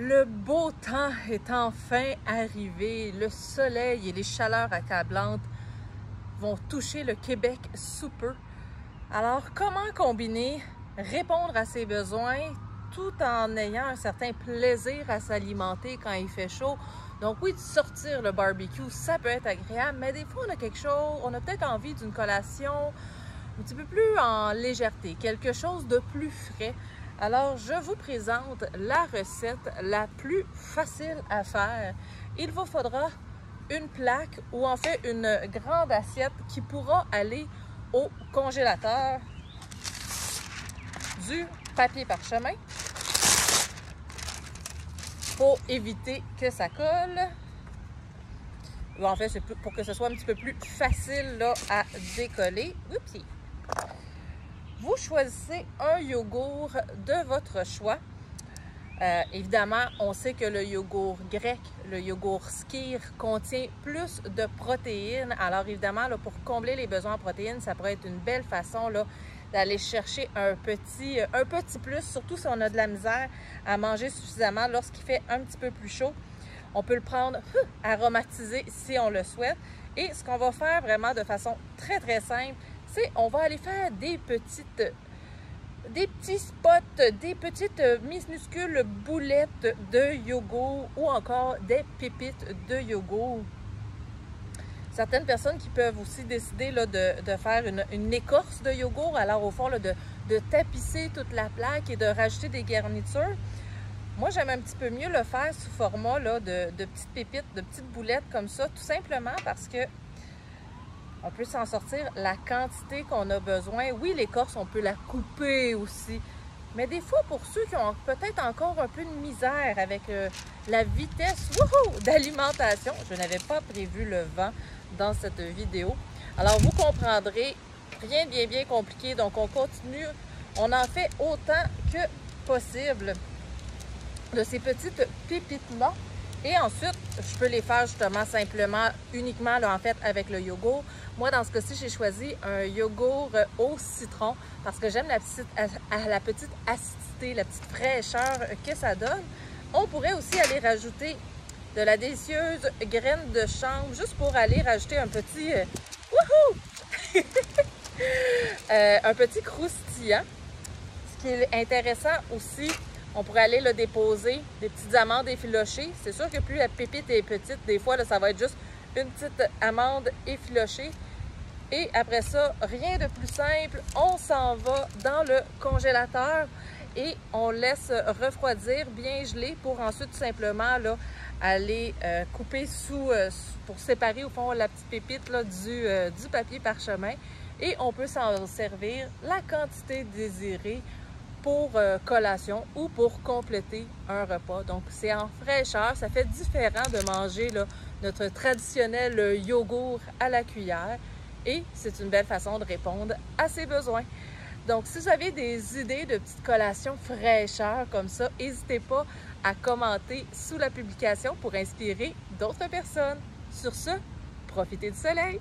Le beau temps est enfin arrivé. Le soleil et les chaleurs accablantes vont toucher le Québec sous peu. Alors, comment combiner, répondre à ses besoins tout en ayant un certain plaisir à s'alimenter quand il fait chaud? Donc oui, de sortir le barbecue, ça peut être agréable, mais des fois on a quelque chose, on a peut-être envie d'une collation un petit peu plus en légèreté, quelque chose de plus frais. Alors, je vous présente la recette la plus facile à faire. Il vous faudra une plaque ou en fait une grande assiette qui pourra aller au congélateur, du papier parchemin pour éviter que ça colle. Ou en fait, c'est pour que ce soit un petit peu plus facile là, à décoller. Oups! Vous choisissez un yogourt de votre choix. Évidemment, on sait que le yogourt grec, le yogourt skyr, contient plus de protéines. Alors évidemment, là, pour combler les besoins en protéines, ça pourrait être une belle façon d'aller chercher un petit plus, surtout si on a de la misère à manger suffisamment lorsqu'il fait un petit peu plus chaud. On peut le prendre aromatisé si on le souhaite. Et ce qu'on va faire vraiment de façon très très simple, c'est on va aller faire des petits spots, des petites minuscules boulettes de yogourt ou encore des pépites de yogourt. Certaines personnes qui peuvent aussi décider là, de faire une écorce de yogourt, alors au fond là, de tapisser toute la plaque et de rajouter des garnitures. Moi, j'aime un petit peu mieux le faire sous format là, de petites pépites, de petites boulettes comme ça, tout simplement parce que on peut s'en sortir la quantité qu'on a besoin. Oui, l'écorce, on peut la couper aussi. Mais des fois, pour ceux qui ont peut-être encore un peu de misère avec la vitesse d'alimentation, je n'avais pas prévu le vent dans cette vidéo. Alors, vous comprendrez, rien de bien compliqué. Donc, on continue. On en fait autant que possible de ces petites pépites-là. Et ensuite, je peux les faire justement simplement, uniquement là, en fait avec le yogourt. Moi, dans ce cas-ci, j'ai choisi un yogourt au citron parce que j'aime la petite acidité, la petite fraîcheur que ça donne. On pourrait aussi aller rajouter de la délicieuse graine de chanvre juste pour aller rajouter un petit un petit croustillant. Ce qui est intéressant aussi, on pourrait aller le déposer des petites amandes effilochées. C'est sûr que plus la pépite est petite, des fois, là, ça va être juste une petite amande effilochée. Et après ça, rien de plus simple, on s'en va dans le congélateur et on laisse refroidir, bien gelé, pour ensuite tout simplement là, aller couper pour séparer au fond la petite pépite là, du papier parchemin. Et on peut s'en servir la quantité désirée pour collation ou pour compléter un repas. Donc, c'est en fraîcheur. Ça fait différent de manger là, notre traditionnel yogourt à la cuillère. Et c'est une belle façon de répondre à ses besoins. Donc, si vous avez des idées de petites collations fraîcheur comme ça, n'hésitez pas à commenter sous la publication pour inspirer d'autres personnes. Sur ce, profitez du soleil!